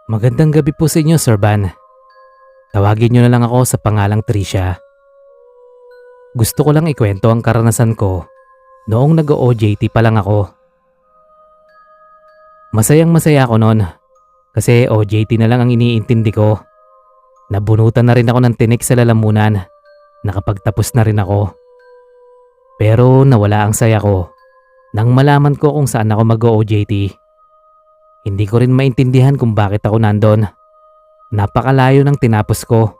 Magandang gabi po sa inyo, Sir Van. Tawagin niyo na lang ako sa pangalang Tricia. Gusto ko lang ikwento ang karanasan ko noong nag-OJT pa lang ako. Masayang masaya ako noon kasi OJT na lang ang iniintindi ko. Nabunutan na rin ako ng tinik sa lalamunan. Nakapagtapos na rin ako. Pero nawala ang saya ko nang malaman ko kung saan ako mag-OJT. Hindi ko rin maintindihan kung bakit ako nandun. Napakalayo ng tinapos ko.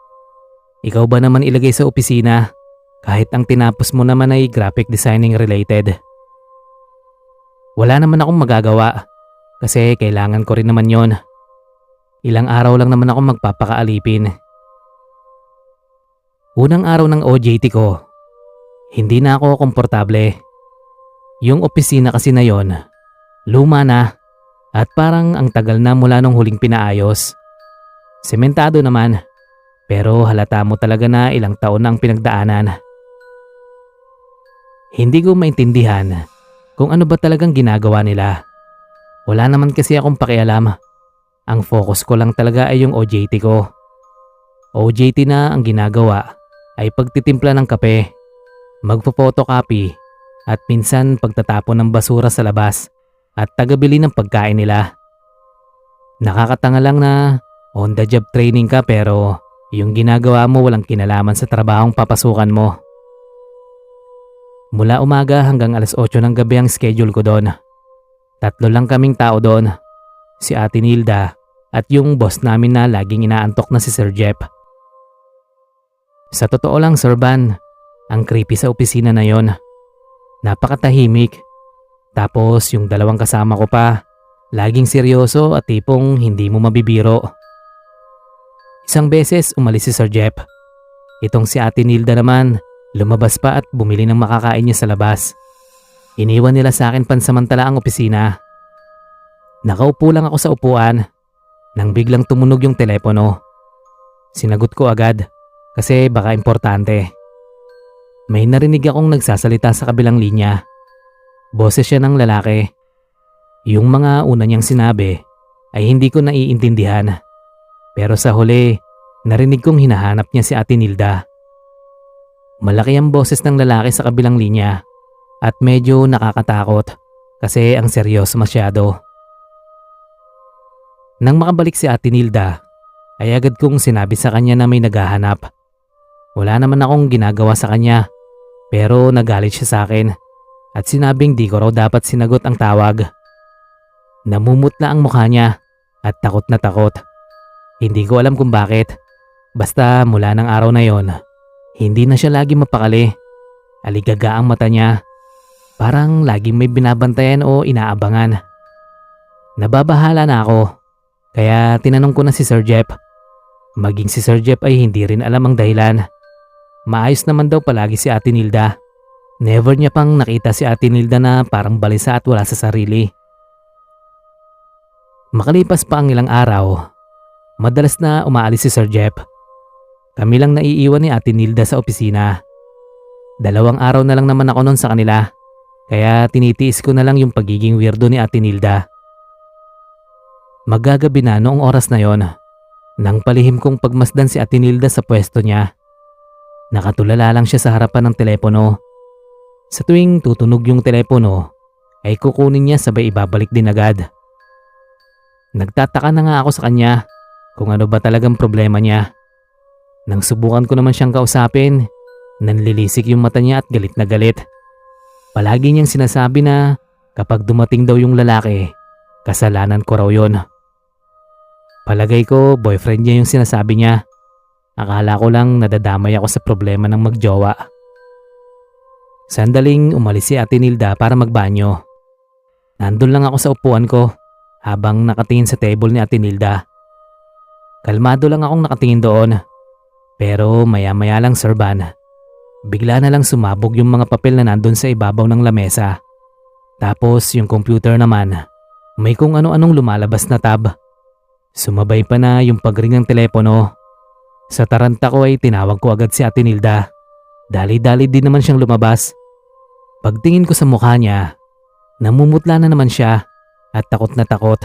Ikaw ba naman ilagay sa opisina kahit ang tinapos mo naman ay graphic designing related? Wala naman akong magagawa kasi kailangan ko rin naman yon. Ilang araw lang naman ako magpapakaalipin. Unang araw ng OJT ko, hindi na ako komportable. Yung opisina kasi na yon, luma na at parang ang tagal na mula nung huling pinaayos. Sementado naman, pero halata mo talaga na ilang taon na ang pinagdaanan. Hindi ko maintindihan kung ano ba talagang ginagawa nila. Wala naman kasi akong pakialam. Ang focus ko lang talaga ay yung OJT ko. OJT na ang ginagawa ay pagtitimpla ng kape, magpo-photocopy at minsan pagtatapon ng basura sa labas at tagabili ng pagkain nila. Nakakatanga lang na on the job training ka pero yung ginagawa mo walang kinalaman sa trabahong papasukan mo. Mula umaga hanggang alas 8 ng gabi ang schedule ko doon. 3 lang kaming tao doon. Si Ate Nilda at yung boss namin na laging inaantok na si Sir Jeff. Sa totoo lang, Sir Van, ang creepy sa opisina na yon. Napakatahimik. Tapos yung dalawang kasama ko pa, laging seryoso at tipong hindi mo mabibiro. Isang beses umalis si Sir Jeff. Itong si Ate Nilda naman, lumabas pa at bumili ng makakain niya sa labas. Iniwan nila sa akin pansamantala ang opisina. Nakaupo lang ako sa upuan nang biglang tumunog yung telepono. Sinagot ko agad kasi baka importante. May narinig akong nagsasalita sa kabilang linya. Boses siya ng lalaki. Yung mga una niyang sinabi ay hindi ko naiintindihan. Pero sa huli, narinig kong hinahanap niya si Ate Nilda. Malaki ang boses ng lalaki sa kabilang linya at medyo nakakatakot kasi ang seryoso masyado. Nang makabalik si Ate Nilda, ay agad kong sinabi sa kanya na may naghahanap. Wala naman akong ginagawa sa kanya pero nagalit siya sa akin at sinabing di ko raw dapat sinagot ang tawag. Namumutla ang mukha niya at takot na takot. Hindi ko alam kung bakit. Basta mula ng araw na yon, hindi na siya lagi mapakali. Aligaga ang mata niya. Parang laging may binabantayan o inaabangan. Nababahala na ako. Kaya tinanong ko na si Sir Jeff. Maging si Sir Jeff ay hindi rin alam ang dahilan. Maayos naman daw palagi si Ate Nilda. Never niya pang nakita si Ate Nilda na parang balisa at wala sa sarili. Makalipas pa ang ilang araw, madalas na umaalis si Sir Jeff. Kami lang naiiwan ni Ate Nilda sa opisina. 2 araw na lang naman ako noon sa kanila, kaya tinitiis ko na lang yung pagiging weirdo ni Ate Nilda. Magagabi na noong oras na yon, nang palihim kong pagmasdan si Ate Nilda sa pwesto niya. Nakatulala lang siya sa harapan ng telepono. Sa tuwing tutunog yung telepono, ay kukunin niya sabay ibabalik din agad. Nagtataka na nga ako sa kanya kung ano ba talagang problema niya. Nang subukan ko naman siyang kausapin, nanlilisik yung mata niya at galit na galit. Palagi niyang sinasabi na kapag dumating daw yung lalaki, kasalanan ko raw yon. Palagay ko boyfriend niya yung sinasabi niya. Akala ko lang nadadamay ako sa problema ng magjowa. Sandaling umalis si Ate Nilda para magbanyo. Nandun lang ako sa upuan ko habang nakatingin sa table ni Ate Nilda. Kalmado lang akong nakatingin doon. Pero maya-maya lang, Sir Van, bigla na lang sumabog yung mga papel na nandun sa ibabaw ng lamesa. Tapos yung computer naman, may kung ano-anong lumalabas na tab. Sumabay pa na yung pagring ng telepono. Sa taranta ko ay tinawag ko agad si Ate Nilda. Dali-dali din naman siyang lumabas. Pagtingin ko sa mukha niya, namumutla na naman siya at takot na takot.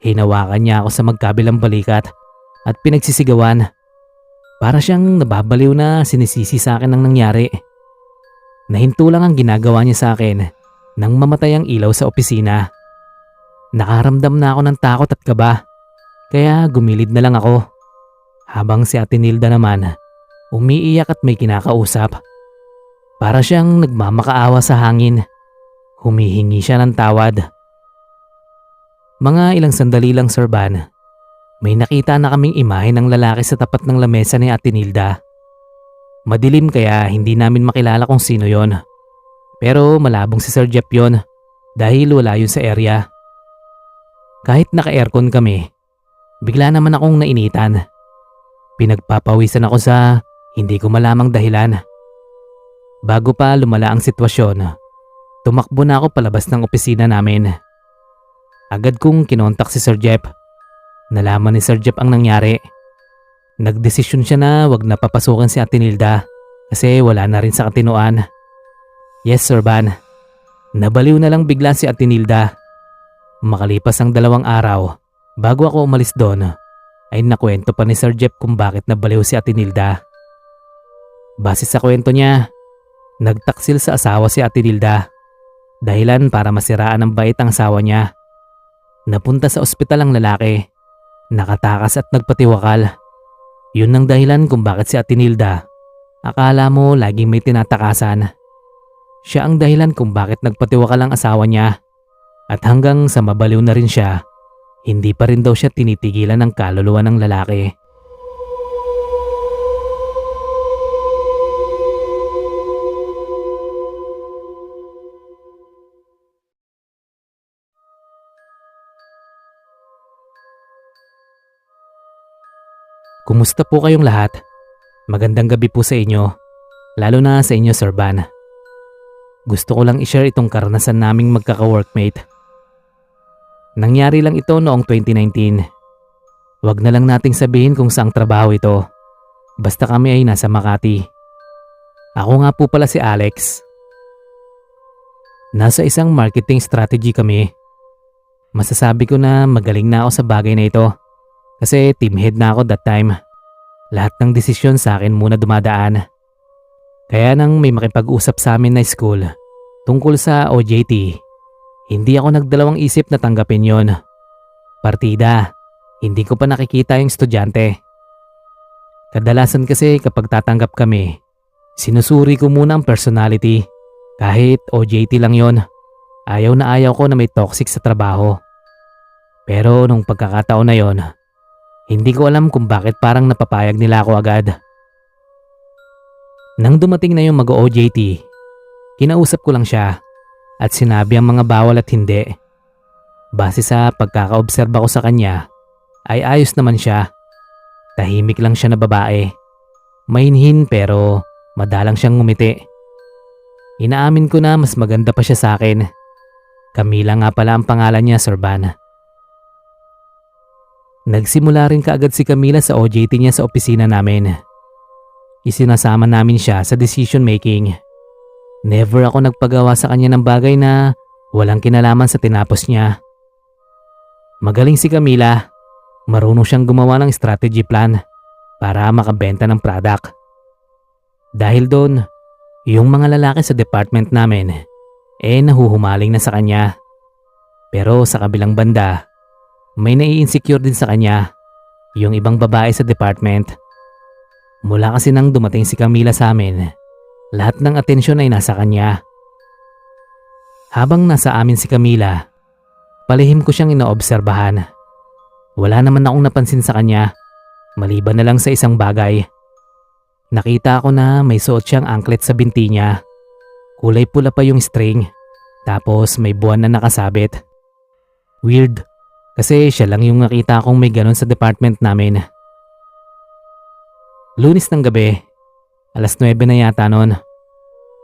Hinawakan niya ako sa magkabilang balikat at pinagsisigawan. Para siyang nababaliw na sinisisi sa akin ang nangyari. Nahinto lang ang ginagawa niya sa akin nang mamatay ang ilaw sa opisina. Nakaramdam na ako ng takot at kaba, kaya gumilid na lang ako. Habang si Ate Nilda naman, umiiyak at may kinakausap. Para siyang nagmamakaawa sa hangin. Humihingi siya ng tawad. Mga ilang sandali lang, Sir Van, may nakita na kaming imahe ng lalaki sa tapat ng lamesa ni Ate Nilda. Madilim kaya hindi namin makilala kung sino yon. Pero malabong si Sir Jeff yon dahil wala yun sa area. Kahit naka-aircon kami, bigla naman akong nainitan. Pinagpapawisan ako sa hindi ko malamang dahilan. Bago pa lumala ang sitwasyon, tumakbo na ako palabas ng opisina namin. Agad kong kinontak si Sir Jeff. Nalaman ni Sir Jeff ang nangyari. Nagdesisyon siya na wag na papasukan si Ate Nilda kasi wala na rin sa katinuan. Yes, Sir Van. Nabaliw na lang bigla si Ate Nilda. Makalipas ang 2 araw, bago ako umalis doon, ay nakwento pa ni Sir Jeff kung bakit nabaliw si Ate Nilda. Base sa kwento niya, nagtaksil sa asawa si Ate Nilda. Dahilan para masiraan ng bait ang asawa niya. Napunta sa ospital ang lalaki. Nakatakas at nagpatiwakal. Yun ang dahilan kung bakit si Ate Nilda, akala mo laging may tinatakasan. Siya ang dahilan kung bakit nagpatiwakal ang asawa niya. At hanggang sa mabaliw na rin siya, hindi pa rin daw siya tinitigilan ng kaluluwa ng lalaki. Kumusta po kayong lahat? Magandang gabi po sa inyo, lalo na sa inyo, Sir Van. Gusto ko lang i-share itong karanasan naming magkaka-workmate. Nangyari lang ito noong 2019. Wag na lang nating sabihin kung saang trabaho ito. Basta kami ay nasa Makati. Ako nga po pala si Alex. Nasa isang marketing strategy kami. Masasabi ko na magaling na ako sa bagay na ito. Kasi team head na ako that time. Lahat ng desisyon sa akin muna dumadaan. Kaya nang may makipag-usap sa amin na school tungkol sa OJT, hindi ako nagdalawang isip na tanggapin yon. Partida, hindi ko pa nakikita yung estudyante. Kadalasan kasi kapag tatanggap kami, sinusuri ko muna ang personality. Kahit OJT lang yon, ayaw na ayaw ko na may toxic sa trabaho. Pero nung pagkakataon na yon, hindi ko alam kung bakit parang napapayag nila ako agad. Nang dumating na yung mag-OJT, kinausap ko lang siya at sinabi ang mga bawal at hindi. Base sa pagkakaobserba ko sa kanya, ay ayos naman siya. Tahimik lang siya na babae. Mainhin pero madalang siyang ngumiti. Inaamin ko na mas maganda pa siya sa akin. Camila nga pala ang pangalan niya, Sir Van. Nagsimula rin kaagad si Camila sa OJT niya sa opisina namin. Isinasama namin siya sa decision making. Never ako nagpagawa sa kanya ng bagay na walang kinalaman sa tinapos niya. Magaling si Camila. Marunong siyang gumawa ng strategy plan para makabenta ng product. Dahil doon, yung mga lalaki sa department namin nahuhumaling na sa kanya. Pero sa kabilang banda, may nai-insecure din sa kanya, yung ibang babae sa department. Mula kasi nang dumating si Camila sa amin, lahat ng atensyon ay nasa kanya. Habang nasa amin si Camila, palihim ko siyang inoobserbahan. Wala naman akong napansin sa kanya, maliban na lang sa isang bagay. Nakita ko na may suot siyang anklet sa binti niya. Kulay pula pa yung string, tapos may buwan na nakasabit. Weird. Kasi siya lang yung nakita kong may ganon sa department namin. Lunes ng gabi, 9:00 na yata noon.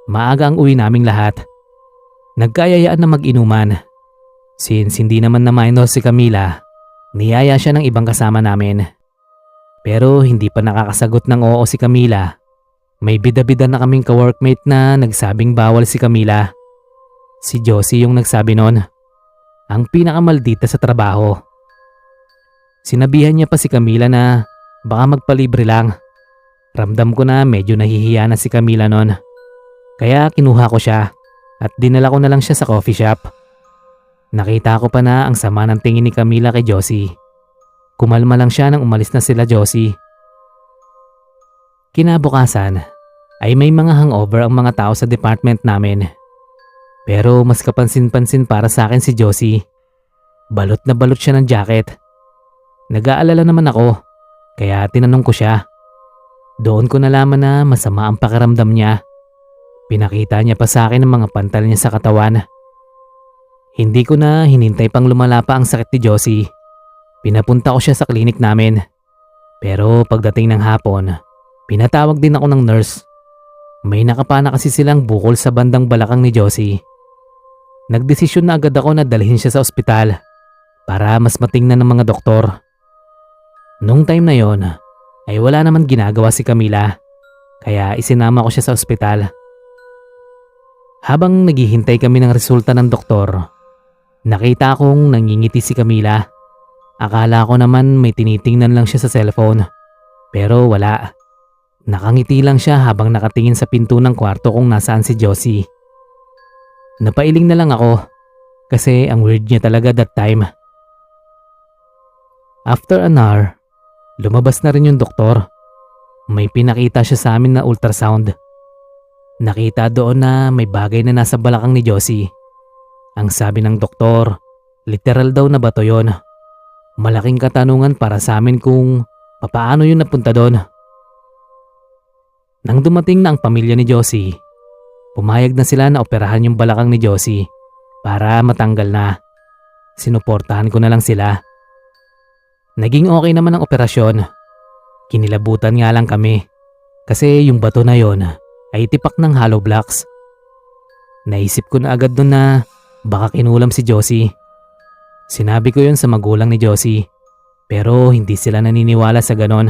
Maaga ang uwi naming lahat. Nagkayayaan na mag-inuman. Since hindi naman na minor si Camila, niyaya siya ng ibang kasama namin. Pero hindi pa nakakasagot ng oo si Camila. May bida-bida na kaming ka-workmate na nagsabing bawal si Camila. Si Josie yung nagsabi noon. Ang pinakamaldita sa trabaho. Sinabihan niya pa si Camila na baka magpalibre lang. Ramdam ko na medyo nahihiya na si Camila noon. Kaya kinuha ko siya at dinala ko na lang siya sa coffee shop. Nakita ko pa na ang sama ng tingin ni Camila kay Josie. Kumalma lang siya nang umalis na sila Josie. Kinabukasan ay may mga hangover ang mga tao sa department namin. Pero mas kapansin-pansin para sa akin si Josie. Balot na balot siya ng jacket. Nag-aalala naman ako, kaya tinanong ko siya. Doon ko nalaman na masama ang pakiramdam niya. Pinakita niya pa sa akin ang mga pantal niya sa katawan. Hindi ko na hinintay pang lumala pa ang sakit ni Josie. Pinapunta ko siya sa klinik namin. Pero pagdating ng hapon, pinatawag din ako ng nurse. May nakapana kasi silang bukol sa bandang balakang ni Josie. Nagdesisyon na agad ako na dalhin siya sa ospital para mas matingnan ng mga doktor. Nung time na yon ay wala naman ginagawa si Camila, kaya isinama ko siya sa ospital. Habang naghihintay kami ng resulta ng doktor, nakita kong nangingiti si Camila. Akala ko naman may tinitingnan lang siya sa cellphone, pero wala. Nakangiti lang siya habang nakatingin sa pinto ng kwarto kung nasaan si Josie. Napailing na lang ako kasi ang weird niya talaga that time. After an hour, lumabas na rin yung doktor. May pinakita siya sa amin na ultrasound. Nakita doon na may bagay na nasa balakang ni Josie. Ang sabi ng doktor, literal daw na bato yon. Malaking katanungan para sa amin kung papaano yun napunta doon. Nang dumating na ang pamilya ni Josie, pumayag na sila na operahan yung balakang ni Josie para matanggal na. Sinuportahan ko na lang sila. Naging okay naman ang operasyon. Kinilabutan nga lang kami kasi yung bato na yon ay tipak ng hollow blocks. Naisip ko na agad doon na baka kinulam si Josie. Sinabi ko yun sa magulang ni Josie, pero hindi sila naniniwala sa ganon.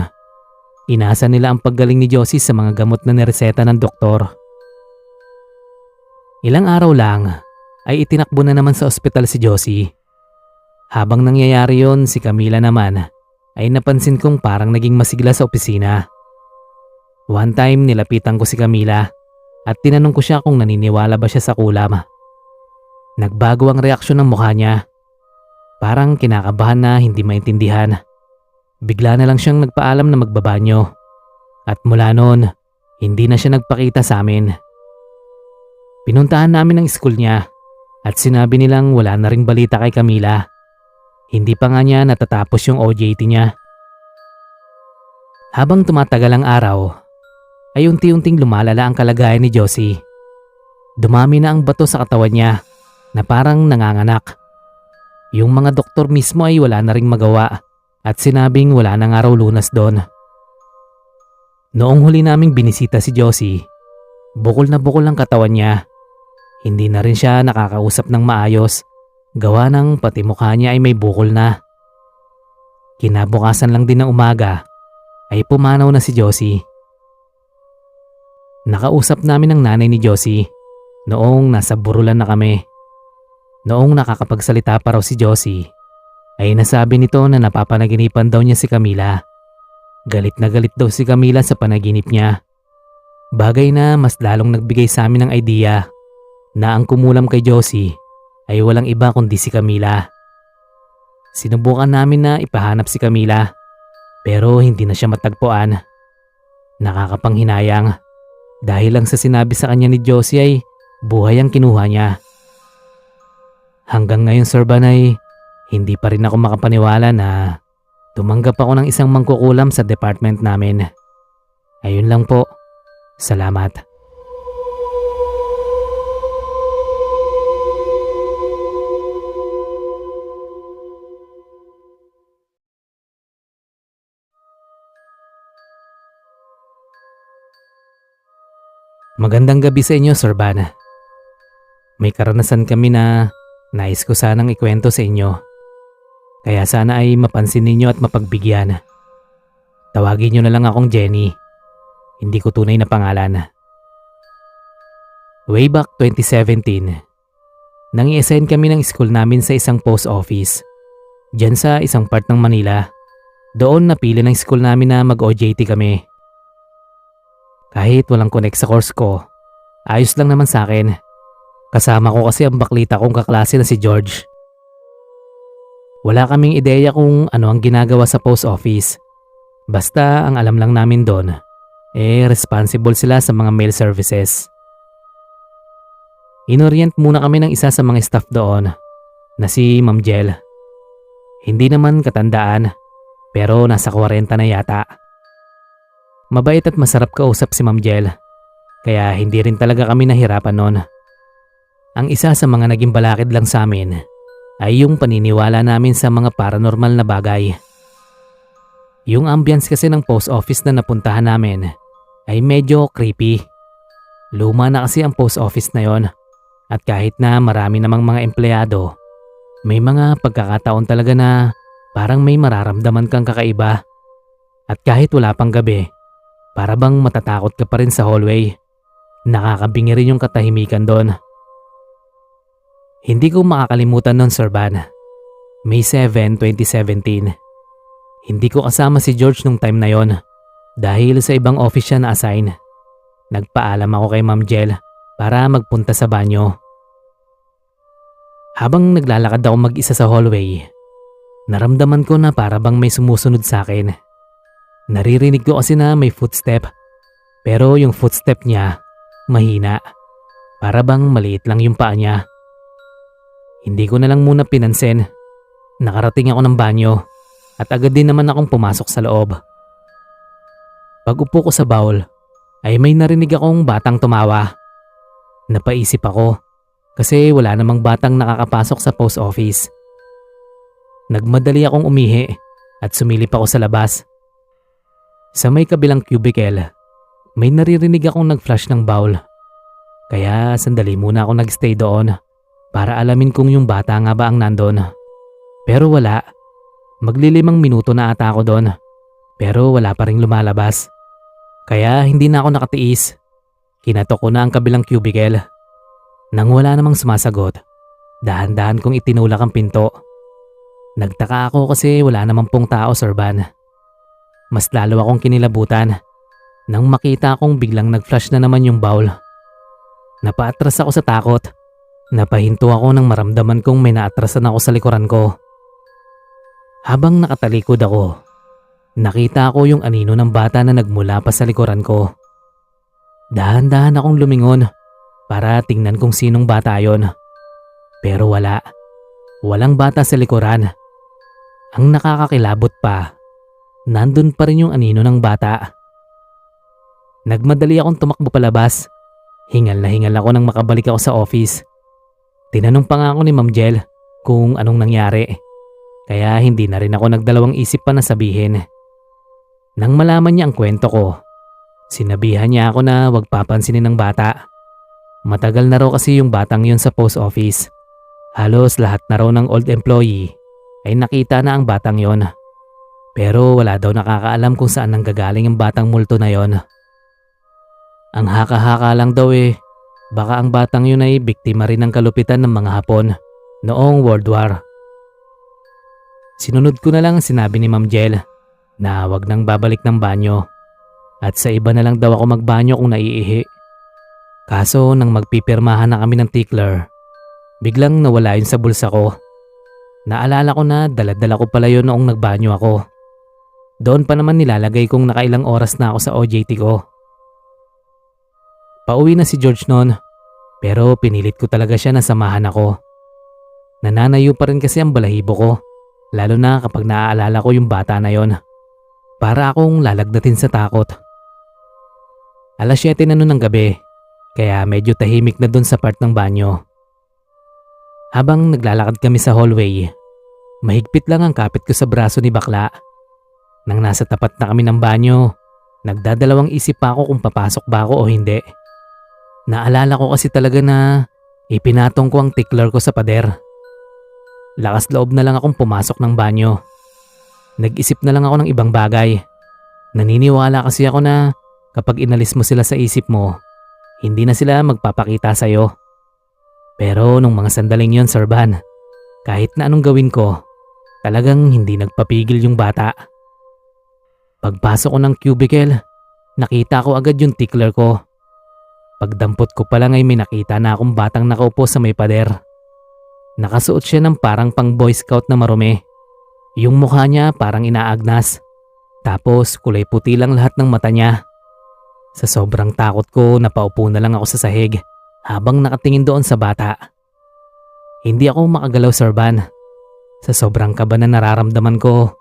Inasa nila ang paggaling ni Josie sa mga gamot na nireseta ng doktor. Ilang araw lang ay itinakbo na naman sa ospital si Josie. Habang nangyayari yon, si Camila naman ay napansin kong parang naging masigla sa opisina. One time nilapitan ko si Camila at tinanong ko siya kung naniniwala ba siya sa kulam. Nagbago ang reaksyon ng mukha niya. Parang kinakabahan na hindi maintindihan. Bigla na lang siyang nagpaalam na magbabanyo. At mula noon, hindi na siya nagpakita sa amin. Pinuntahan namin ang school niya at sinabi nilang wala na ring balita kay Camila. Hindi pa nga niya natatapos yung OJT niya. Habang tumatagal ang araw, ay unti-unting lumalala ang kalagayan ni Josie. Dumami na ang bato sa katawan niya na parang nanganganak. Yung mga doktor mismo ay wala na ring magawa at sinabing wala na nga raw lunas doon. Noong huli naming binisita si Josie, bukol na bukol ang katawan niya. Hindi na rin siya nakakausap ng maayos, gawa ng pati mukha niya ay may bukol na. Kinabukasan lang din ng umaga ay pumanaw na si Josie. Nakausap namin ang nanay ni Josie noong nasa burulan na kami. Noong nakakapagsalita pa raw si Josie, ay nasabi nito na napapanaginipan daw niya si Camila. Galit na galit daw si Camila sa panaginip niya. Bagay na mas lalong nagbigay sa amin ng idea na ang kumulam kay Josie ay walang iba kundi si Camila. Sinubukan namin na ipahanap si Camila pero hindi na siya matagpuan. Nakakapanghinayang dahil lang sa sinabi sa kanya ni Josie ay buhay ang kinuha niya. Hanggang ngayon Sir Banay, hindi pa rin ako makapaniwala na tumanggap ako ng isang mangkukulam sa department namin. Ayun lang po. Salamat. Magandang gabi sa inyo, Sir Van. May karanasan kami na nais ko sanang ikwento sa inyo. Kaya sana ay mapansin ninyo at mapagbigyan. Tawagin nyo na lang akong Jenny. Hindi ko tunay na pangalan. Way back 2017, nang i-assign kami ng school namin sa isang post office. Diyan sa isang part ng Manila Doon napili ng school namin na mag-OJT kami. Kahit walang connect sa course ko, ayos lang naman sa akin. Kasama ko kasi ang baklita kong kaklase na si George. Wala kaming ideya kung ano ang ginagawa sa post office. Basta ang alam lang namin doon, responsible sila sa mga mail services. Inorient muna kami ng isa sa mga staff doon na si Ma'am Jel. Hindi naman katandaan pero nasa 40 na yata. Mabait at masarap kausap si Ma'am Jel kaya hindi rin talaga kami nahirapan noon. Ang isa sa mga naging balakid lang sa amin ay yung paniniwala namin sa mga paranormal na bagay. Yung ambience kasi ng post office na napuntahan namin ay medyo creepy. Luma na kasi ang post office na yon at kahit na marami namang mga empleyado, may mga pagkakataon talaga na parang may mararamdaman kang kakaiba. At kahit wala pang gabi, para bang matatakot ka pa rin sa hallway. Nakakabingi rin yung katahimikan doon. Hindi ko makakalimutan noon, Sir Van. May 7, 2017. Hindi ko kasama si George nung time na yon dahil sa ibang office siya na-assign. Nagpaalam ako kay Ma'am Jel para magpunta sa banyo. Habang naglalakad ako mag-isa sa hallway, naramdaman ko na para bang may sumusunod sa akin. Naririnig ko kasi na may footstep, pero yung footstep niya mahina. Para bang maliit lang yung paa niya. Hindi ko na lang muna pinansin. Nakarating ako ng banyo at agad din naman akong pumasok sa loob. Pag upo ko sa bowl ay may narinig akong batang tumawa. Napaisip ako kasi wala namang batang nakakapasok sa post office. Nagmadali akong umihi at sumilip ako sa labas. Sa may kabilang cubicle, may naririnig akong nag-flash ng bowl. Kaya sandali muna ako nagstay doon para alamin kung yung bata nga ba ang nandun. Pero wala. Maglilimang minuto na ata ako doon pero wala pa ring lumalabas. Kaya hindi na ako nakatiis. Kinatok ko na ang kabilang cubicle. Nang wala namang sumasagot, dahan-dahan kong itinulak ang pinto. Nagtaka ako kasi wala namang pong tao, Sir Van. Mas lalo akong kinilabutan nang makita akong biglang nag-flash na naman yung bowl. Napaatras ako sa takot. Napahinto ako nang maramdaman kong may naatrasan ako sa likuran ko. Habang nakatalikod ako, nakita ko yung anino ng bata na nagmula pa sa likuran ko. Dahan-dahan akong lumingon para tingnan kung sinong bata yon. Pero wala. Walang bata sa likuran. Ang nakakakilabot pa, nandun pa rin yung anino ng bata. Nagmadali akong tumakbo palabas. Hingal na hingal ako nang makabalik ako sa office. Tinanong pa nga ako ni Ma'am Jel kung anong nangyari. Kaya hindi na rin ako nagdalawang isip pa na sabihin. Nang malaman niya ang kwento ko, sinabihan niya ako na wag papansinin ng bata. Matagal na raw kasi yung batang yun sa post office. Halos lahat na raw ng old employee ay nakita na ang batang yon. Pero wala daw nakakaalam kung saan nanggagaling ang batang multo na yon. Ang haka-haka lang daw baka ang batang yun ay biktima rin ng kalupitan ng mga Hapon noong World War. Sinunod ko na lang ang sinabi ni Ma'am Jel na wag nang babalik ng banyo at sa iba na lang daw ako magbanyo kung naiihi. Kaso nang magpipirmahan na kami ng tickler, biglang nawala yun sa bulsa ko. Naalala ko na dala-dala ko pala yun noong nagbanyo ako. Doon pa naman nilalagay kung nakailang oras na ako sa OJT ko. Pauwi na si George noon, pero pinilit ko talaga siya na samahan ako. Nananayo pa rin kasi ang balahibo ko, lalo na kapag naaalala ko yung bata na yon. Para akong lalagnatin sa takot. Alas 7 na noon ng gabi, kaya medyo tahimik na doon sa part ng banyo. Habang naglalakad kami sa hallway, mahigpit lang ang kapit ko sa braso ni bakla. Nang nasa tapat na kami ng banyo, nagdadalawang isip pa ako kung papasok ba ako o hindi. Naalala ko kasi talaga na ipinatong ko ang tickler ko sa pader. Lakas loob na lang akong pumasok ng banyo. Nag-isip na lang ako ng ibang bagay. Naniniwala kasi ako na kapag inalis mo sila sa isip mo, hindi na sila magpapakita sa'yo. Pero nung mga sandaling yon, Sir Van, kahit na anong gawin ko, talagang hindi nagpapigil yung bata. Pagpasok ko ng cubicle, nakita ko agad yung tickler ko. Pagdampot ko pa lang ay may nakita na akong batang nakaupo sa may pader. Nakasuot siya ng parang pang boy scout na marumi. Yung mukha niya parang inaagnas. Tapos kulay puti lang lahat ng mata niya. Sa sobrang takot ko, napaupo na lang ako sa sahig habang nakatingin doon sa bata. Hindi ako makagalaw, Sir Van. Sa sobrang kaba na nararamdaman ko,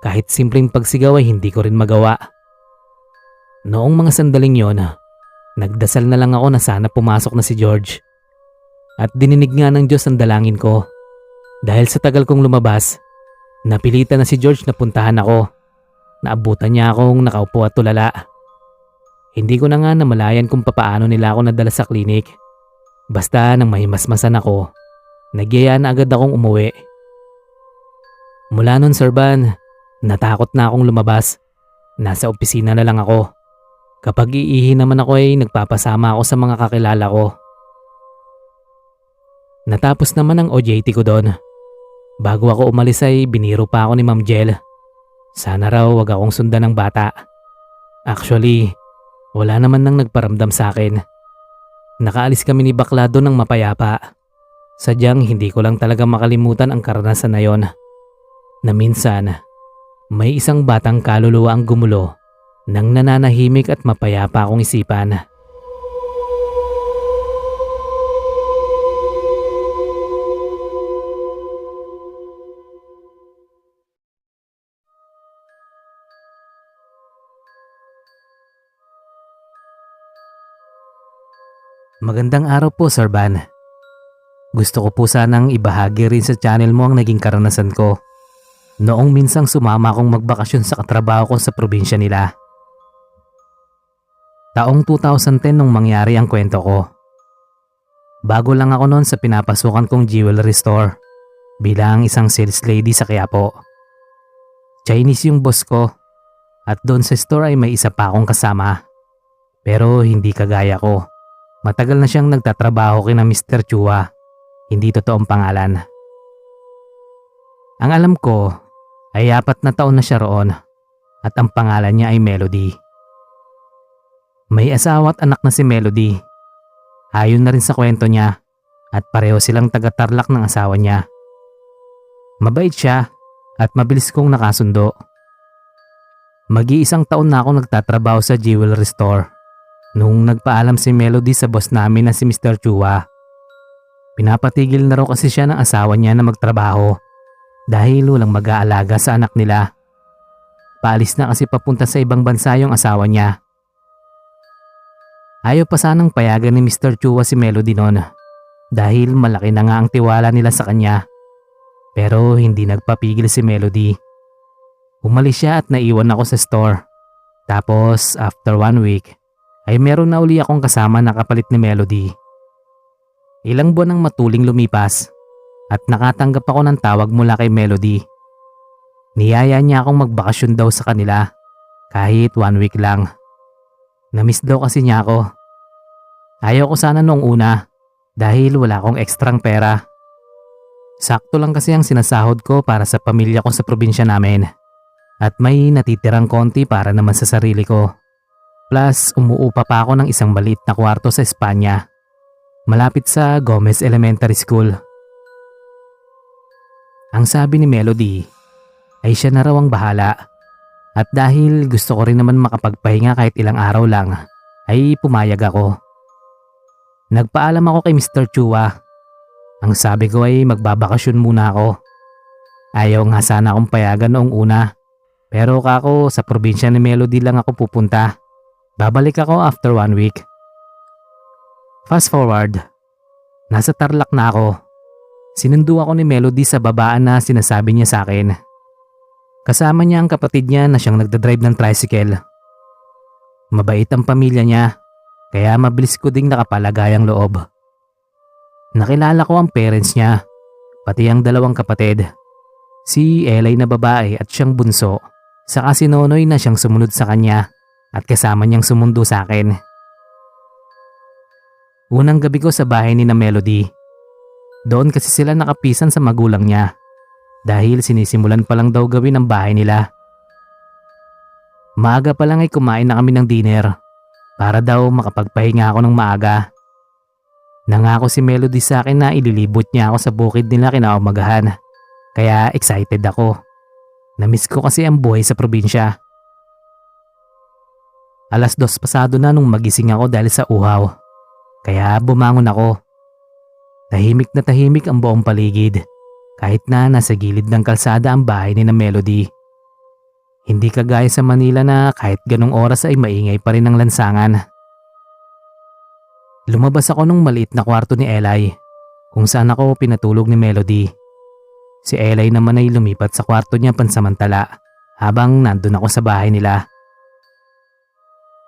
kahit simpleng pagsigaw ay hindi ko rin magawa. Noong mga sandaling yon, nagdasal na lang ako na sana pumasok na si George. At dininig nga ng Diyos ang dalangin ko. Dahil sa tagal kong lumabas, napilitan na si George na puntahan ako. Naabutan niya akong nakaupo at tulala. Hindi ko na nga namalayan kung papaano nila ako nadala sa klinik. Basta nang mahimasmasan ako, nagyaya na agad akong umuwi. Mula nun, Sir Van, natakot na akong lumabas. Nasa opisina na lang ako. Kapag iihi naman ako ay nagpapasama ako sa mga kakilala ko. Natapos naman ang OJT ko doon. Bago ako umalis ay biniro pa ako ni Ma'am Jel. Sana raw wag akong sundan ng bata. Actually, wala naman nang nagparamdam sa akin. Nakaalis kami ni Bakla doon ng mapayapa. Sadyang hindi ko lang talaga makalimutan ang karanasan na yon. Na minsan, may isang batang kaluluwa ang gumulo nang nananahimik at mapayapa akong isipan. Magandang araw po, Sir Van. Gusto ko po sanang ibahagi rin sa channel mo ang naging karanasan ko noong minsang sumama akong magbakasyon sa katrabaho ko sa probinsya nila. Taong 2010 nung mangyari ang kwento ko. Bago lang ako noon sa pinapasukan kong jewelry store bilang isang sales lady sa Quiapo. Chinese yung boss ko at doon sa store ay may isa pa akong kasama. Pero hindi kagaya ko. Matagal na siyang nagtatrabaho kina Mr. Chua. Hindi totoong pangalan. Ang alam ko ay 4 na taon na siya roon at ang pangalan niya ay Melody. May asawa at anak na si Melody. Ayon na rin sa kwento niya at pareho silang taga-Tarlac ng asawa niya. Mabait siya at mabilis kong nakasundo. Mag-iisang taon na ako nagtatrabaho sa jewelry store nung nagpaalam si Melody sa boss namin na si Mr. Chua. Pinapatigil na raw kasi siya ng asawa niya na magtrabaho dahil walang mag-aalaga sa anak nila. Paalis na kasi papunta sa ibang bansa yung asawa niya. Ayaw pa sanang payagan ni Mr. Chua si Melody noon dahil malaki na nga ang tiwala nila sa kanya. Pero hindi nagpapigil si Melody. Umalis siya at naiwan ako sa store. Tapos after 1 week ay meron na uli akong kasama na kapalit ni Melody. Ilang buwan ang matuling lumipas at nakatanggap ako ng tawag mula kay Melody. Niyaya niya akong magbakasyon daw sa kanila kahit 1 week lang. Namiss daw kasi niya ako. Ayaw ko sana noong una dahil wala akong ekstrang pera. Sakto lang kasi ang sinasahod ko para sa pamilya ko sa probinsya namin at may natitirang konti para naman sa sarili ko. Plus, umuupa pa ako ng isang maliit na kwarto sa Espanya, malapit sa Gomez Elementary School. Ang sabi ni Melody ay siya na raw ang bahala at dahil gusto ko rin naman makapagpahinga kahit ilang araw lang, ay pumayag ako. Nagpaalam ako kay Mr. Chua. Ang sabi ko ay magbabakasyon muna ako. Ayaw nga sana akong payagan noong una, pero kako sa probinsya ni Melody lang ako pupunta. Babalik ako after 1 week. Fast forward, nasa Tarlac na ako. Sinundo ako ni Melody sa babaan na sinasabi niya sa akin. Kasama niya ang kapatid niya na siyang nagdadrive ng tricycle. Mabait ang pamilya niya, kaya mabilis ko ding nakapalagayang loob. Nakilala ko ang parents niya, pati ang 2 kapatid. Si Elay na babae at siyang bunso, saka si Nonoy na siyang sumunod sa kanya at kasama niyang sumundo sa akin. Unang gabi ko sa bahay ni na Melody. Doon kasi sila nakapisan sa magulang niya dahil sinisimulan pa lang daw gawin ang bahay nila. Maaga pa lang ay kumain na kami ng dinner para daw makapagpahinga ako ng maaga. Nangako si Melody sa akin na ililibot niya ako sa bukid nila kinaumagahan. Kaya excited ako. Namiss ko kasi ang buhay sa probinsya. 2:00 pasado na nung magising ako dahil sa uhaw. Kaya bumangon ako. Tahimik na tahimik ang buong paligid. Kahit na nasa gilid ng kalsada ang bahay ni na Melody. Hindi kagaya sa Manila na kahit ganong oras ay maingay pa rin ang lansangan. Lumabas ako nung maliit na kwarto ni Eli, kung saan ako pinatulog ni Melody. Si Eli naman ay lumipat sa kwarto niya pansamantala habang nandun ako sa bahay nila.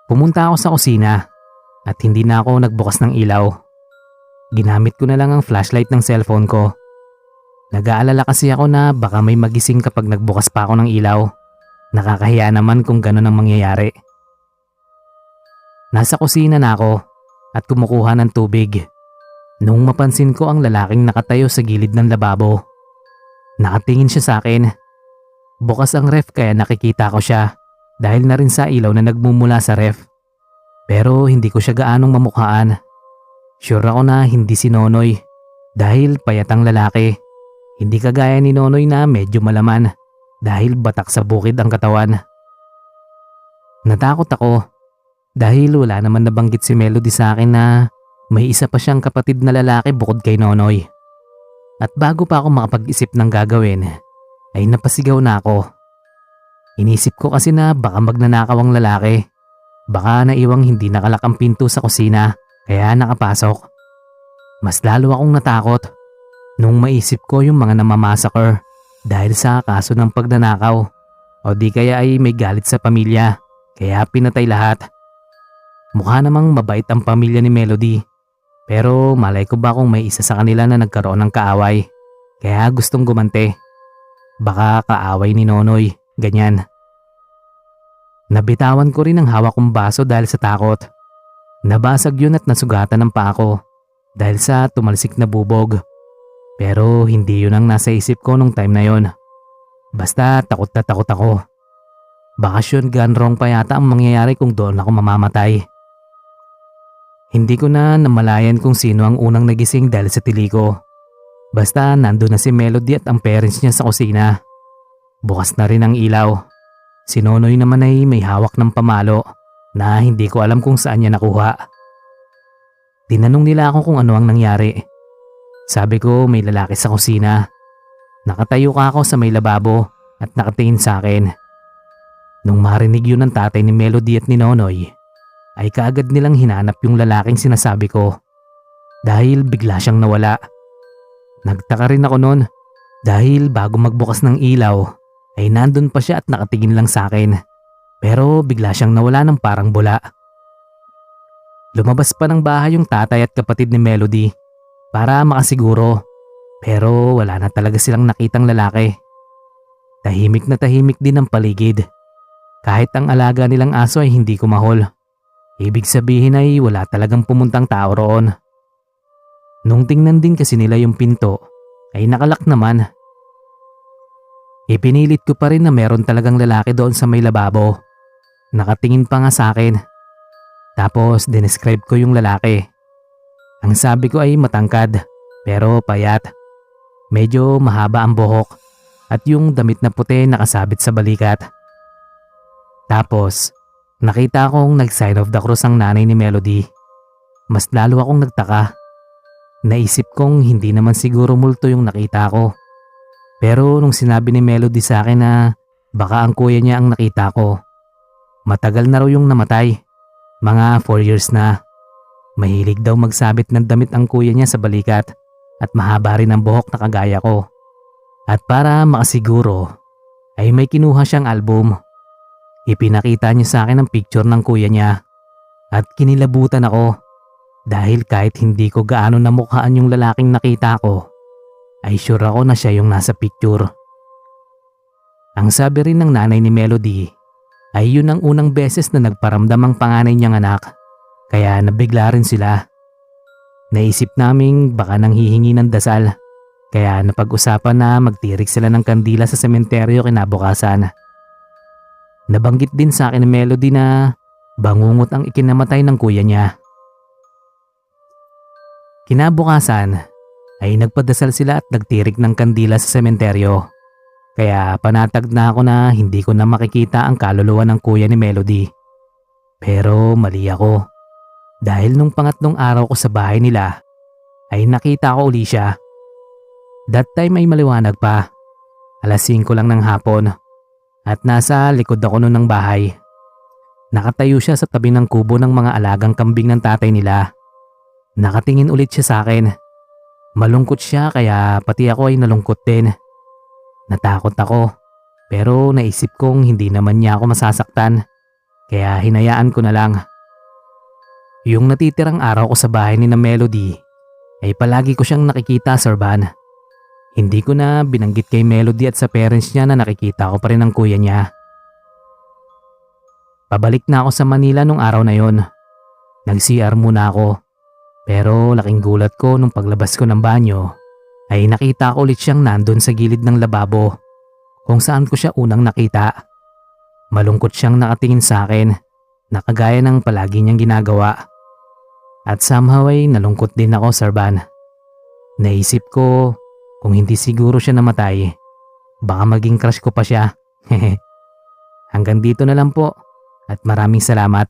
Pumunta ako sa kusina at hindi na ako nagbukas ng ilaw. Ginamit ko na lang ang flashlight ng cellphone ko. Nag-aalala kasi ako na baka may magising kapag nagbukas pa ako ng ilaw. Nakakahiya naman kung gano'n ang mangyayari. Nasa kusina na ako at kumukuha ng tubig nung mapansin ko ang lalaking nakatayo sa gilid ng lababo. Nakatingin siya sa akin. Bukas ang ref kaya nakikita ko siya dahil na rin sa ilaw na nagmumula sa ref. Pero hindi ko siya gaanong mamukhaan. Sure ako na hindi si Nonoy dahil payat ang lalaki. Hindi kagaya ni Nonoy na medyo malaman dahil batak sa bukid ang katawan. Natakot ako dahil wala naman nabanggit si Melody sa akin na may isa pa siyang kapatid na lalaki bukod kay Nonoy. At bago pa ako makapag-isip ng gagawin ay napasigaw na ako. Inisip ko kasi na baka magnanakaw ang lalaki. Baka naiwang hindi nakalak ang pinto sa kusina kaya nakapasok. Mas lalo akong natakot nung maisip ko yung mga namamassacre dahil sa kaso ng pagnanakaw o di kaya ay may galit sa pamilya kaya pinatay lahat. Mukha namang mabait ang pamilya ni Melody pero malay ko ba kung may isa sa kanila na nagkaroon ng kaaway kaya gustong gumante. Baka kaaway ni Nonoy, ganyan. Nabitawan ko rin ang hawak kong baso dahil sa takot. Nabasag yun at nasugatan ng paa ko dahil sa tumalsik na bubog. Pero hindi yun ang nasa isip ko nung time na yon. Basta takot na takot ako. Bakasyon gone wrong pa yata ang mangyayari kung doon ako mamamatay. Hindi ko na namalayan kung sino ang unang nagising dahil sa tili ko. Basta nandun na si Melody at ang parents niya sa kusina. Bukas na rin ang ilaw. Si Nonoy naman ay may hawak ng pamalo na hindi ko alam kung saan niya nakuha. Tinanong nila ako kung ano ang nangyari. Sabi ko may lalaki sa kusina. Nakatayo ka ako sa may lababo at nakatingin sa akin. Nung marinig yun ng tatay ni Melody at ni Nonoy, ay kaagad nilang hinanap yung lalaking sinasabi ko. Dahil bigla siyang nawala. Nagtaka rin ako noon dahil bago magbukas ng ilaw ay nandun pa siya at nakatingin lang sa akin. Pero bigla siyang nawala ng parang bula. Lumabas pa ng bahay yung tatay at kapatid ni Melody para makasiguro pero wala na talaga silang nakitang lalaki. Tahimik na tahimik din ang paligid. Kahit ang alaga nilang aso ay hindi kumahol. Ibig sabihin ay wala talagang pumuntang tao roon. Nung tingnan din kasi nila yung pinto ay nakalak naman. Ipinilit ko pa rin na meron talagang lalaki doon sa may lababo. Nakatingin pa nga sa akin. Tapos dinescribe ko yung lalaki. Ang sabi ko ay matangkad pero payat. Medyo mahaba ang buhok at yung damit na puti nakasabit sa balikat. Tapos nakita kong nag-sign of the cross ang nanay ni Melody. Mas lalo akong nagtaka. Naisip kong hindi naman siguro multo yung nakita ko. Pero nung sinabi ni Melody sa akin na baka ang kuya niya ang nakita ko. Matagal na raw yung namatay. Mga 4 years na. Mahilig daw magsabit ng damit ang kuya niya sa balikat at mahaba rin ang buhok na kagaya ko. At para makasiguro ay may kinuha siyang album. Ipinakita niya sa akin ang picture ng kuya niya at kinilabutan ako dahil kahit hindi ko gaano namukhaan yung lalaking nakita ko ay sure ako na siya yung nasa picture. Ang sabi rin ng nanay ni Melody ay yun ang unang beses na nagparamdam ang panganay niyang anak kaya nabigla rin sila. Naisip naming baka nanghihingi ng dasal kaya napag-usapan na magtirik sila ng kandila sa sementeryo kinabukasan. Nabanggit din sa akin ni Melody na bangungot ang ikinamatay ng kuya niya. Kinabukasan ay nagpadasal sila at nagtirik ng kandila sa sementeryo. Kaya panatag na ako na hindi ko na makikita ang kaluluwa ng kuya ni Melody. Pero mali ako. Dahil nung pangatlong araw ko sa bahay nila ay nakita ko uli siya. That time ay maliwanag pa. 5:00 lang ng hapon at nasa likod ako noon ng bahay. Nakatayo siya sa tabi ng kubo ng mga alagang kambing ng tatay nila. Nakatingin ulit siya sa akin. Malungkot siya kaya pati ako ay nalungkot din. Natakot ako pero naisip kong hindi naman niya ako masasaktan kaya hinayaan ko na lang. Yung natitirang araw ko sa bahay ni na Melody ay palagi ko siyang nakikita, Sir Van. Hindi ko na binanggit kay Melody at sa parents niya na nakikita ko pa rin ang kuya niya. Pabalik na ako sa Manila nung araw na yon. Nag-CR muna ako. Pero laking gulat ko nung paglabas ko ng banyo ay nakita ko ulit siyang nandun sa gilid ng lababo kung saan ko siya unang nakita. Malungkot siyang nakatingin sa akin, nakagaya ng palagi niyang ginagawa. At somehow ay nalungkot din ako, Sir Van. Naisip ko kung hindi siguro siya namatay, baka maging crush ko pa siya. Hanggang dito na lang po at maraming salamat.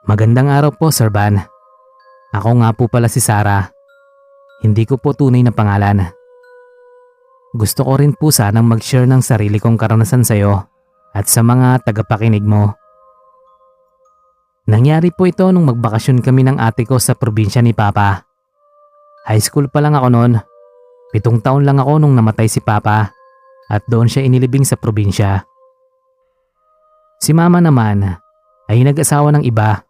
Magandang araw po, Sir Van. Ako nga po pala si Sarah. Hindi ko po tunay na pangalan. Gusto ko rin po sanang mag-share ng sarili kong karanasan sa iyo at sa mga tagapakinig mo. Nangyari po ito nung magbakasyon kami ng ate ko sa probinsya ni Papa. High school pa lang ako noon. 7 taon lang ako nung namatay si Papa at doon siya inilibing sa probinsya. Si Mama naman ay nag-asawa ng iba.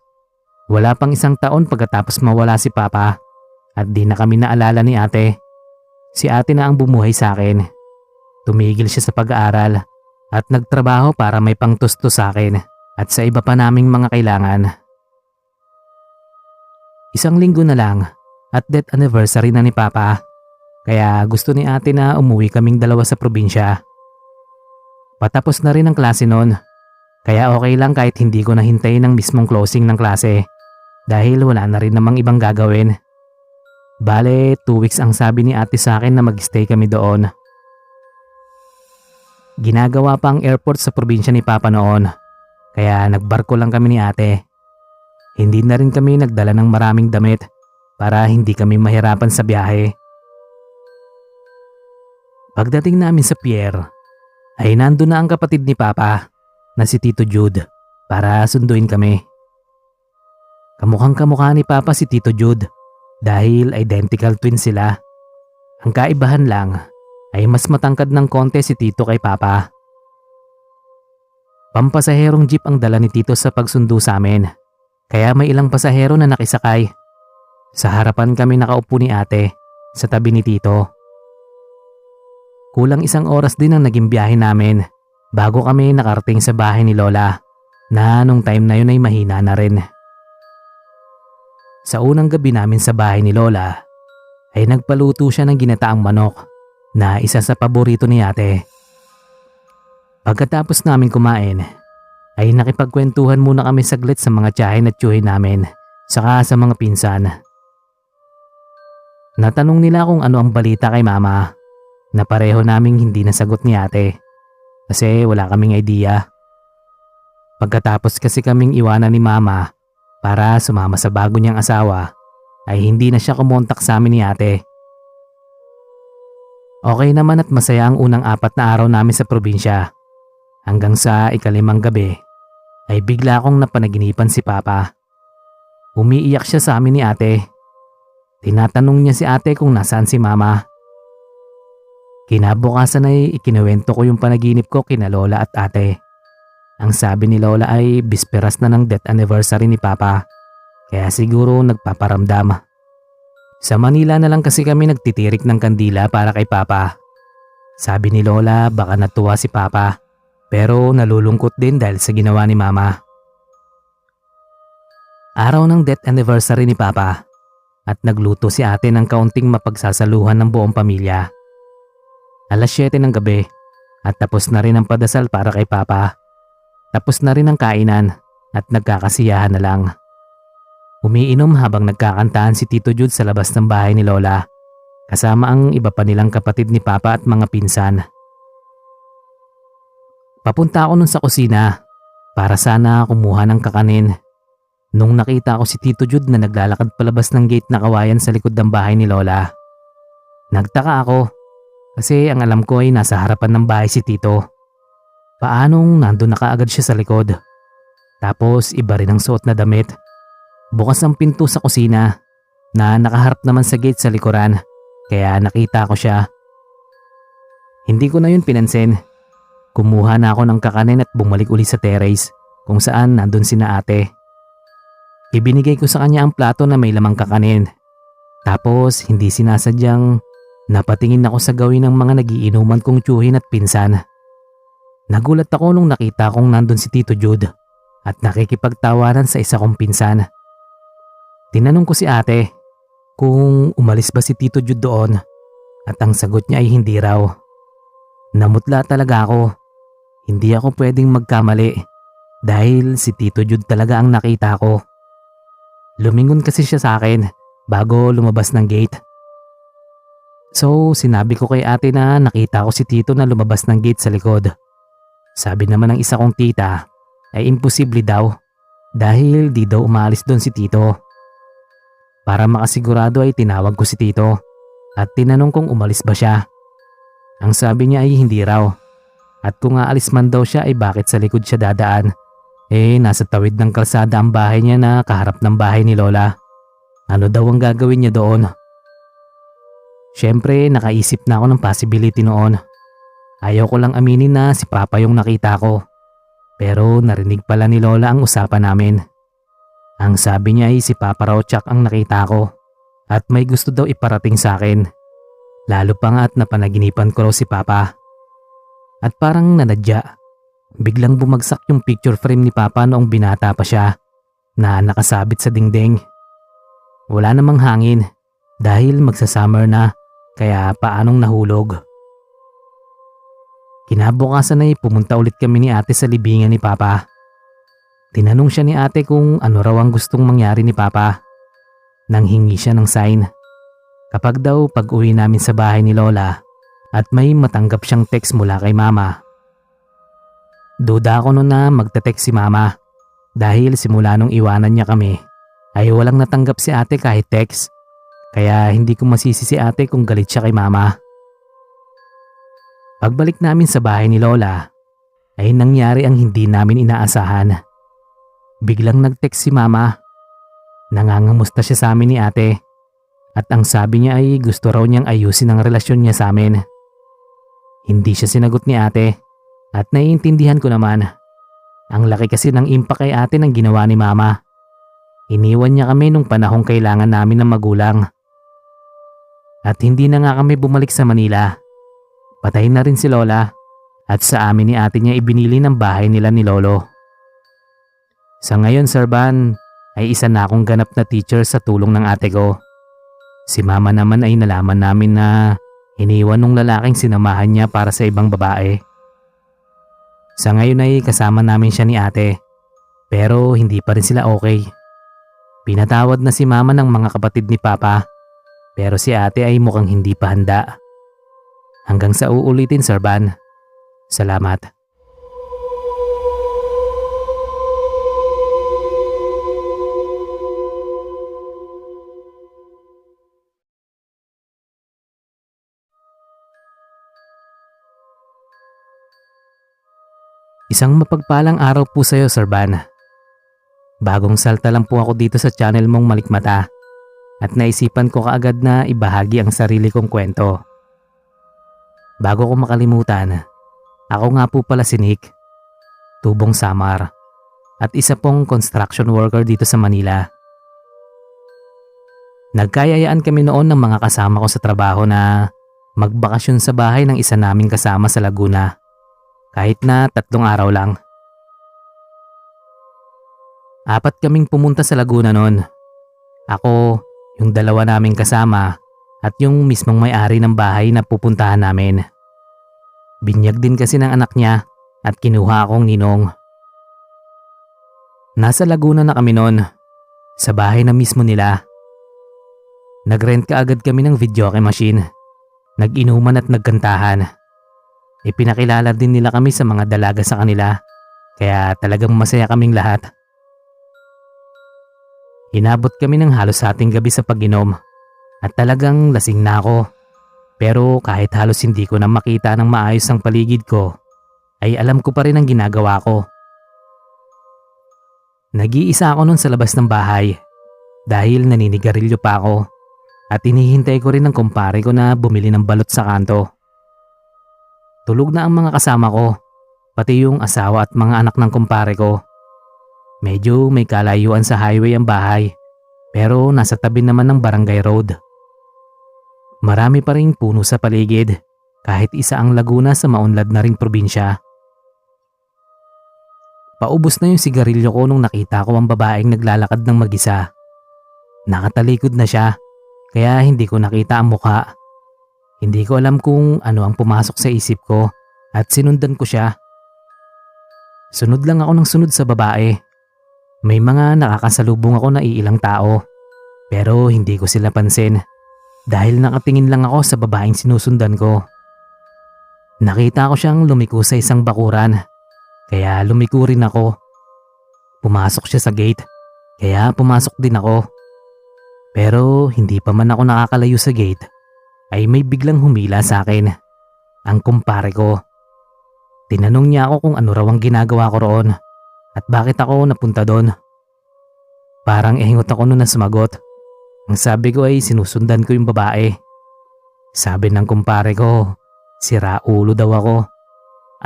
Wala pang 1 taon pagkatapos mawala si Papa at di na kami naalala ni ate. Si ate na ang bumuhay sa akin. Tumigil siya sa pag-aaral at nagtrabaho para may pangtusto sa akin at sa iba pa naming mga kailangan. 1 linggo na lang at death anniversary na ni Papa. Kaya gusto ni ate na umuwi kaming dalawa sa probinsya. Patapos na rin ang klase noon. Kaya okay lang kahit hindi ko nahintayin ang mismong closing ng klase. Dahil wala na rin namang ibang gagawin. Bale, 2 weeks ang sabi ni ate sa akin na mag-stay kami doon. Ginagawa pa ang airport sa probinsya ni Papa noon. Kaya nagbarko lang kami ni ate. Hindi na rin kami nagdala ng maraming damit para hindi kami mahirapan sa biyahe. Pagdating namin sa pier, ay nandun na ang kapatid ni Papa na si Tito Jude para sunduin kami. Kamukhang kamukha ni Papa si Tito Jude dahil identical twin sila. Ang kaibahan lang ay mas matangkad ng konti si Tito kay Papa. Pampasaherong jeep ang dala ni Tito sa pagsundo sa amin, kaya may ilang pasahero na nakisakay. Sa harapan kami nakaupo ni ate, sa tabi ni Tito. Kulang 1 oras din ang naging biyahe namin bago kami nakarating sa bahay ni Lola na nung time na yun ay mahina na rin. Sa unang gabi namin sa bahay ni Lola ay nagpaluto siya ng ginataang manok na isa sa paborito ni ate. Pagkatapos namin kumain ay nakipagkwentuhan muna kami saglit sa mga tiyahin at tiyuhin namin saka sa mga pinsan. Natanong nila kung ano ang balita kay Mama na pareho naming hindi nasagot ni ate kasi wala kaming idea. Pagkatapos kasi kaming iwanan ni Mama para sumama sa bago niyang asawa ay hindi na siya kumontak sa amin ni ate. Okay naman at masaya ang unang 4 na araw namin sa probinsya. Hanggang sa 5 gabi ay bigla akong napanaginipan si Papa. Umiiyak siya sa amin ni ate. Tinatanong niya si ate kung nasaan si Mama. Kinabukasan ay ikinuwento ko yung panaginip ko kina Lola at ate. Ang sabi ni Lola ay bisperas na ng death anniversary ni Papa, kaya siguro nagpaparamdam. Sa Manila na lang kasi kami nagtitirik ng kandila para kay Papa. Sabi ni Lola baka natuwa si Papa Pero nalulungkot din dahil sa ginawa ni Mama. Araw ng death anniversary ni Papa at nagluto si ate ng kaunting mapagsasaluhan ng buong pamilya. Alas 7 ng gabi at tapos na rin ang padasal para kay Papa. Tapos na rin ang kainan at nagkakasiyahan na lang. Umiinom habang nagkakantahan si Tito Jude sa labas ng bahay ni Lola, kasama ang iba pa nilang kapatid ni Papa at mga pinsan. Papunta ako nun sa kusina para sana kumuha ng kakanin. Nung nakita ko si Tito Jude na naglalakad palabas ng gate na kawayan sa likod ng bahay ni Lola. Nagtaka ako kasi ang alam ko ay nasa harapan ng bahay si Tito. Paanong nandun na kaagad siya sa likod? Tapos iba rin ang suot na damit. Bukas ang pinto sa kusina na nakaharap naman sa gate sa likuran kaya nakita ko siya. Hindi ko na yun pinansin. Kumuha na ako ng kakanin at bumalik uli sa terrace kung saan nandun sina ate. Ibinigay ko sa kanya ang plato na may lamang kakanin. Tapos hindi sinasadyang napatingin ako sa gawin ng mga nagiinuman kong tiyuhin at pinsan. Nagulat ako nung nakita kong nandun si Tito Jude at nakikipagtawanan sa isa kong pinsan. Tinanong ko si ate kung umalis ba si Tito Jude doon at ang sagot niya ay hindi raw. Namutla talaga ako. Hindi ako pwedeng magkamali dahil si Tito Jude talaga ang nakita ko. Lumingon kasi siya sa akin bago lumabas ng gate. So sinabi ko kay ate na nakita ko si Tito na lumabas ng gate sa likod. Sabi naman ng isa kong tita ay imposible daw dahil di daw umalis doon si Tito. Para makasigurado ay tinawag ko si Tito at tinanong kung umalis ba siya. Ang sabi niya ay hindi raw at kung aalis man daw siya ay bakit sa likod siya dadaan. Nasa tawid ng kalsada ang bahay niya na kaharap ng bahay ni Lola. Ano daw ang gagawin niya doon? Siyempre nakaisip na ako ng possibility noon. Ayaw ko lang aminin na si Papa yung nakita ko. Pero narinig pala ni Lola ang usapan namin. Ang sabi niya ay si Papa raw tsak ang nakita ko at may gusto daw iparating sa akin. Lalo pa nga at napanaginipan ko raw si Papa. At parang nanadya. Biglang bumagsak yung picture frame ni Papa noong binata pa siya na nakasabit sa dingding. Wala namang hangin dahil magsa-summer na kaya paanong nahulog. Kinabukasan ay pumunta ulit kami ni ate sa libingan ni Papa. Tinanong siya ni ate kung ano raw ang gustong mangyari ni Papa. Nanghingi siya ng sign. Kapag daw pag-uwi namin sa bahay ni Lola at may matanggap siyang text mula kay Mama. Duda ako noon na magte-text si Mama dahil simula nung iwanan niya kami ay walang natanggap si ate kahit text. Kaya hindi ko masisi si ate kung galit siya kay Mama. Pagbalik namin sa bahay ni Lola ay nangyari ang hindi namin inaasahan. Biglang nag-text si Mama. Nangangamusta siya sa amin ni ate at ang sabi niya ay gusto raw niyang ayusin ang relasyon niya sa amin. Hindi siya sinagot ni ate. At naiintindihan ko naman. Ang laki kasi ng impact kay ate ng ginawa ni Mama. Iniwan niya kami nung panahong kailangan namin ng magulang. At hindi na nga kami bumalik sa Manila. Patay na rin si Lola. At sa amin ni ate niya ibinili ng bahay nila ni Lolo. Sa ngayon, Sir Van, ay isa na akong ganap na teacher sa tulong ng ate ko. Si Mama naman ay nalaman namin na iniwan ng lalaking sinamahan niya para sa ibang babae. Sa ngayon ay kasama namin siya ni ate, pero hindi pa rin sila okay. Pinatawad na si Mama ng mga kapatid ni Papa, pero si ate ay mukhang hindi pa handa. Hanggang sa uulitin, Sir Van. Salamat. Isang mapagpalang araw po sa iyo, Sir Van. Bagong salta lang po ako dito sa channel mong Malikmata at naisipan ko kaagad na ibahagi ang sarili kong kwento. Bago ko makalimutan, ako nga po pala si Nick, tubong Samar, at isa pong construction worker dito sa Manila. Nagkayayaan kami noon ng mga kasama ko sa trabaho na magbakasyon sa bahay ng isa naming kasama sa Laguna. kahit na 3 araw lang. 4 kaming pumunta sa Laguna noon. Ako, yung 2 naming kasama at yung mismong may-ari ng bahay na pupuntahan namin. Binyag din kasi ng anak niya at kinuha akong ninong. Nasa Laguna na kami noon, sa bahay na mismo nila. Nag-rent kaagad kami ng videoke machine. Nag-inuman at nagkantahan. Ipinakilala din nila kami sa mga dalaga sa kanila, kaya talagang masaya kaming lahat. Inabot kami ng halos ating gabi sa pag-inom at talagang lasing na ako. Pero kahit halos hindi ko na makita ng maayos ang paligid ko, ay alam ko pa rin ang ginagawa ko. Nag-iisa ako nun sa labas ng bahay dahil naninigarilyo pa ako at hinihintay ko rin ang kumpare ko na bumili ng balot sa kanto. Tulog na ang mga kasama ko, pati yung asawa at mga anak ng kumpare ko. Medyo may kalayuan sa highway ang bahay, pero nasa tabi naman ng barangay road. Marami pa ring puno sa paligid, kahit isa ang Laguna sa maunlad na ring probinsya. Paubos na yung sigarilyo ko nung nakita ko ang babaeng naglalakad ng mag-isa. Nakatalikod na siya, kaya hindi ko nakita ang mukha. Hindi ko alam kung ano ang pumasok sa isip ko at sinundan ko siya. Sunod lang ako ng sunod sa babae. May mga nakakasalubong ako na iilang tao, pero hindi ko sila pansin dahil nakatingin lang ako sa babaeng sinusundan ko. Nakita ko siyang lumiko sa isang bakuran, kaya lumiko rin ako. Pumasok siya sa gate, kaya pumasok din ako. Pero hindi pa man ako nakakalayo sa gate, ay may biglang humila sa akin, ang kumpare ko. Tinanong niya ako kung ano raw ang ginagawa ko roon at bakit ako napunta doon. Parang ihingot ako noon na sumagot. Ang sabi ko ay sinusundan ko yung babae. Sabi ng kumpare ko, sira ulo daw ako.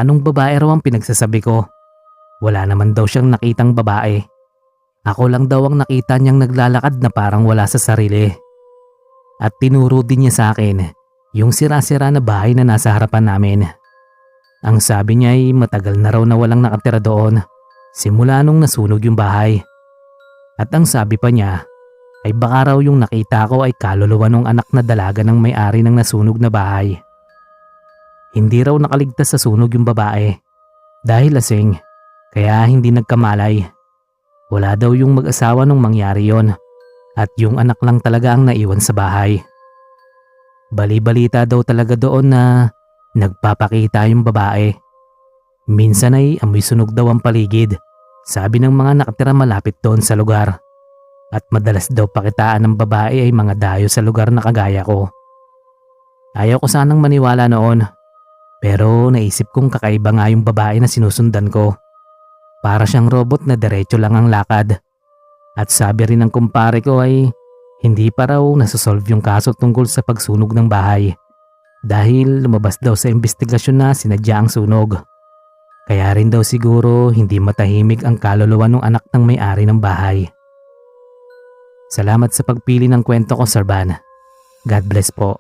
Anong babae raw ang pinagsasabi ko? Wala naman daw siyang nakitang babae. Ako lang daw ang nakita niyang naglalakad na parang wala sa sarili. At tinuro din niya sa akin yung sira-sira na bahay na nasa harapan namin. Ang sabi niya ay matagal na raw na walang nakatira doon simula nung nasunog yung bahay. At ang sabi pa niya ay baka raw yung nakita ko ay kaluluwa ng anak na dalaga ng may-ari ng nasunog na bahay. Hindi raw nakaligtas sa sunog yung babae dahil lasing, kaya hindi nagkamalay. Wala daw yung mag-asawa nung mangyari yon at yung anak lang talaga ang naiwan sa bahay. Bali-balita daw talaga doon na nagpapakita yung babae. Minsan ay amoy sunog daw ang paligid, sabi ng mga nakatira malapit doon sa lugar. At madalas daw pakitaan ng babae ay mga dayo sa lugar na kagaya ko. Ayaw ko sanang maniwala noon, pero naisip kong kakaiba nga yung babae na sinusundan ko. Para siyang robot na diretso lang ang lakad. At sabi rin ng kumpare ko ay hindi pa raw nasosolve yung kaso tungkol sa pagsunog ng bahay dahil lumabas daw sa investigasyon na sinadya ang sunog. Kaya rin daw siguro hindi matahimik ang kaluluwa ng anak ng may-ari ng bahay. Salamat sa pagpili ng kwento ko, Sir Van. God bless po.